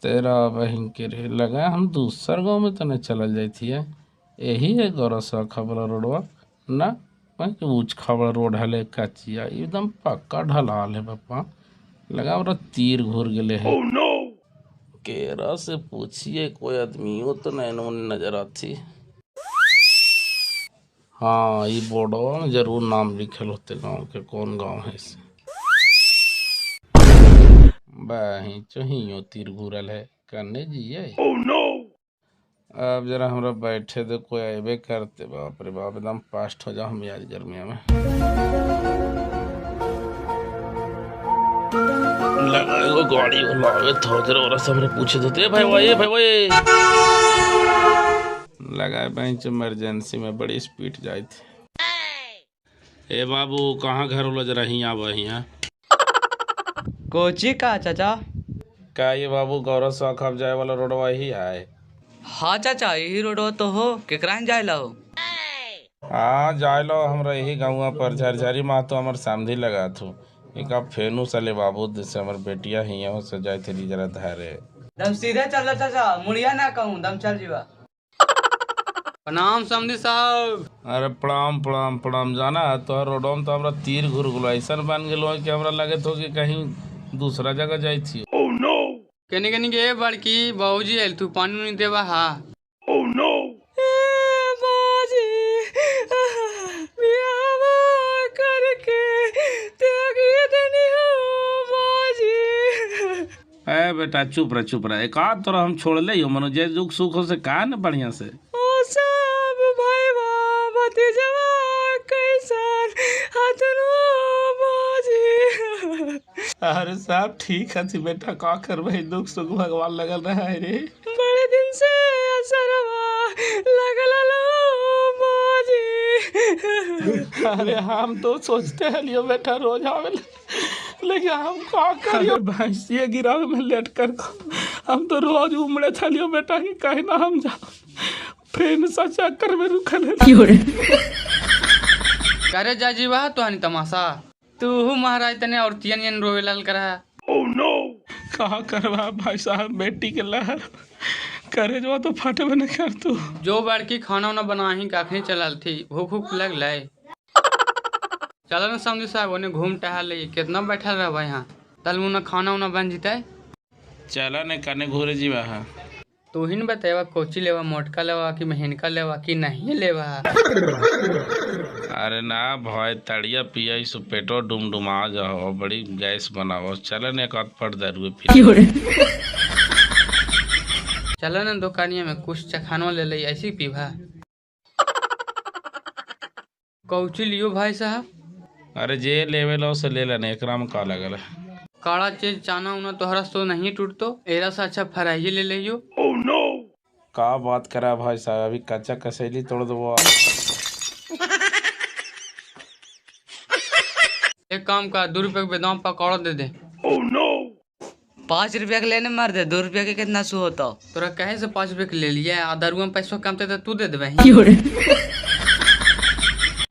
तेरा बहिन के रे लगा हम दूसर गाँव में तो नहीं चलल जाती है। यही है गौरव सा खबरा रोडवा ना कि ऊँच खबरा रोड हले कचिया एकदम पक्का ढलाल है पापा। लगा मेरा तीर घूर गए है। oh, no! केरा से पूछिए कोई आदमियों तो नहीं नजर आती। हाँ ये बोर्डवा में जरूर नाम लिखल होते गाँव के, कौन गाँव है इसे। बही चहियो तीर घूरल है करने जिये। oh, no! अब जरा हमरा बैठे तो कोई अबे करते, बाप रे बाप एकदम पास्ट हो जाओ हम आज गर्मिया में। लगा एगो गाड़ी लावे थोड़ा जरा और हमरे पूछे तो भाई भाई लगा बेंच इमरजेंसी में बड़ी स्पीड जाए थे। ए बाबू कहाँ घर वाला जरा ही आवा यहाँ कोची का चाचा? का ये बाबू गौरव साखब जाए वाला रोडवा ही आए। हाँ चाचा यही रोडवा तो हो, केकरा जाए लो? हाँ जाए लो हमरा यही गाँव पर झरझरी माँ तो हमारे सामने लगा थू एक फेनू सले बाबू जैसे हमारे बेटिया ही है उससे जाए थे जरा धारे दम सीधे चल चाचा, मुड़िया ना कहूँ दम चल जीवा। प्रणाम समधी साहब। अरे प्रणाम प्रणाम प्रणाम। जाना है तो रोडो में तो हमारा तीर घुर गुलो ऐसा बन गए कि हमरा लगे तो कि कहीं दूसरा जगह जाई थी। oh, no! कनी कनी के बड़की बाबूजी आयल तू पानी नहीं देवा। हाँ oh, no! ए बेटा चुप रह एक आध तोरा हम छोड़ ले मनो जे दुख सुख हो से कहा न बढ़िया से। ओ सब भाई भतीजवा कैसन हाथनो बाजी। अरे सब ठीक है बेटा का करबे दुख सुख भगवान लगल रहा है रे। बड़े दिन से असरवा लगल लो बाजी। अरे हम तो सोचते हैं लियो बेटा रोज आवे लेकिन हम का करियो भैंसिए गिरावे में लेट कर हम तो रोज उमड़े थलियो बेटा कि कहीं ना हम जा फिर सा चक्कर में रुकल है। करे जाजीवा तो हनी तमाशा तू महाराज तने और तियन रोवे लाल करा। oh, no! कहा करवा भाई साहब बेटी के लहर करे जो तो फटे बने कर तू जो बड़की खाना वाना बना ही काखनी चलल थी भूख भूख लग ले। चलो ना समझी साहब उन्हें घूम टहल ले कितना बैठल रहा यहाँ तल मुना खाना वाना बन जीते। चला ने कने घूरे जीवा है तू ही न बतावा कोची लेवा मोटका लेवा कि महीनका लेवा कि नहीं लेवा। अरे ना भाई तड़िया पिया सो पेटो डुमडुमा जाओ बड़ी गैस बनाओ। चलो ने एक पट दरुए पिया। चलो ना दुकानिया में कुछ चखानवा ले ले ऐसी पीवा। कौची लियो भाई साहब? अरे जे लेवे लो से ले लेने एकरा में का लगल है। काला चीज चाना उना तोहरा तो नहीं टूटतो एरा से अच्छा फ्राई ले लियो। oh, no! का बात करा भाई साहब अभी कच्चा कसेली तोड़ दो। एक काम का 2 रुपए के बेदाम पकौड़ा दे दे। oh, no! 5 रुपया के लेने मार दे 2 रुपया के कितना सु होता तोरा कहे से 5 रुपया के ले लिया आधा रुआ में पैसा कमते तो तू दे दे।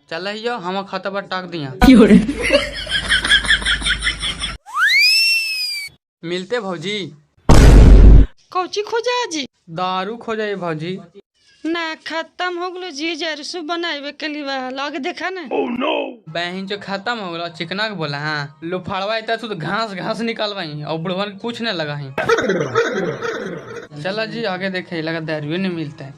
चल हम खाता पर टाक दिया। मिलते भौजी। कौची खोजा जी? दारू खोजा भौजी। ना खत्म हो गलो जी जरसु बनावे के लिए लग देखा ना। oh, no! बहन जो खत्म हो गलो चिकना के बोला। हाँ लो फाड़वा इतना तू तो घास निकालवाई और बुढ़वन कुछ नहीं लगा ही। चला जी आगे देखे लगा दारू नहीं मिलता है।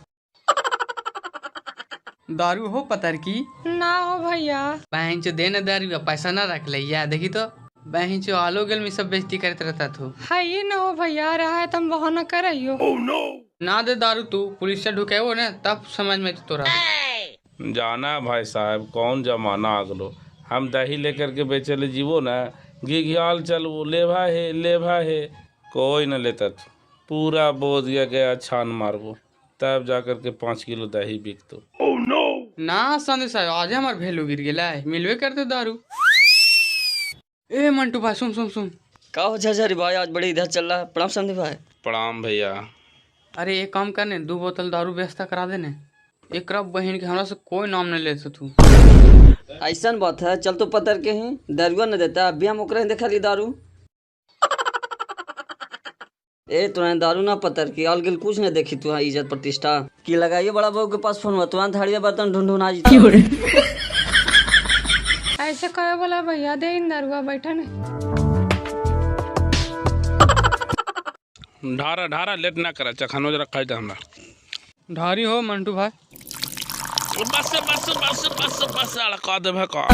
दारू हो पतर की ना हो भैया। बहन जो देने दारू पैसा ना रख ले या देखी तो बहन जो आलो गल में सब बेइज्जती करते रहता तू। है ये ना हो भैया रहा है तुम बहाना करियो। oh, no! ना दे दारू तू पुलिस से ढुके वो ना तब समझ में तोरा। जाना भाई साहब कौन जमाना आ गलो हम दही लेकर के बेचे ले जीवो ना घिघियाल चल वो ले भाई कोई न लेता पूरा बोझ गया छान मारबो तब जाकर के 5 किलो दही बिकतो। oh, no! ना संदेश साहब आज हमार वैल्यू गिर गया है मिलवे करते दारू। ए मंटू भाई सुन का हो झरझरी भाई आज बड़ी इधर चल रहा है। प्रणाम संदीप भाई। प्रणाम भैया। अरे एक काम करने 2 बोतल दारू व्यवस्था करा देने एक बहन के हमरा से कोई नाम नहीं लेते तू। ऐसा बात है चल तो पतर के ही दरुआ न देता अभी हम ओकरे देखा ली दारू। ए तुरंत दारू ना पतर की और गिल कुछ नहीं देखी तू इज्जत प्रतिष्ठा की लगाइए बड़ा बहू के पास फोन हुआ तुरंत थाड़िया बर्तन ढूंढ आज ऐसे कहे बोला भैया दे इन दरुआ बैठा नहीं। ढारा ढारा लेट ना करा चखनो जरा खाई दे हमरा। ढारी हो मंटू भाई। बस बस बस बस बस अड़का दे भका।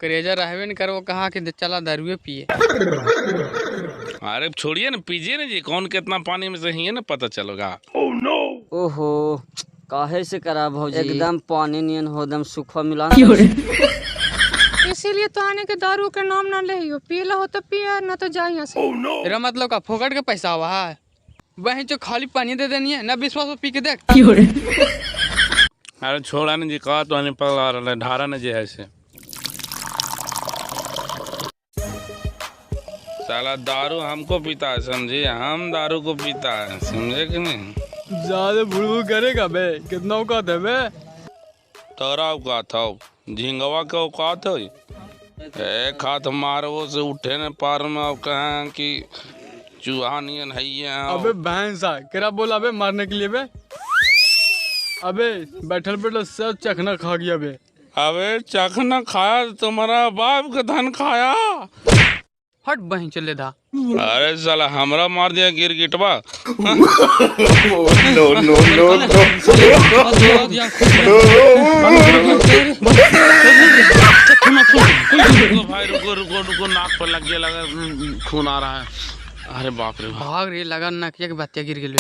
करेजा रहबे न करो कहा कि चला दारुए पिए। अरे छोड़िए ना पीजिए ना जी कौन कितना पानी में सही है ना पता चलेगा। ओहो काहे से करा भौजी एकदम पानी नियन हो एकदम सुखा मिला। इसीलिए तो आने के दारू के नाम ना ले पीला हो तो पिए ना तो जा यहाँ से। तेरा मतलब का फोकट के पैसा हुआ है वही जो खाली पानी दे देनी है ना विश्वास पी के देख। अरे छोड़ा ना जी कहा तो नहीं पगला रहा है ढारा ना जी ऐसे साला दारू हमको पीता है समझे हम दारू को पीता है समझे कि नहीं। ज्यादा बुड़बुड़ करेगा बे कितना औकात है बे। तोरा औकात हो झिंगवा के औकात हो एक हाथ मारवो से उठे न पार में अब कहें कि चूहा नियन है ये अबे भैंसा केरा बोला बे मारने के लिए बे। अबे बैठल बैठल सब चखना खा गया बे। अबे चखना खाया तो तुम्हारा बाप का धन खाया। हट बही चले दा। अरे साला हमरा मार दिया गिरगिटवा। भाई रुको रुको रुको नाक पर लग गया लगा खून आ रहा है। अरे बाप रे भाग रे लगा ना किया कि बत्तिया गिर गई।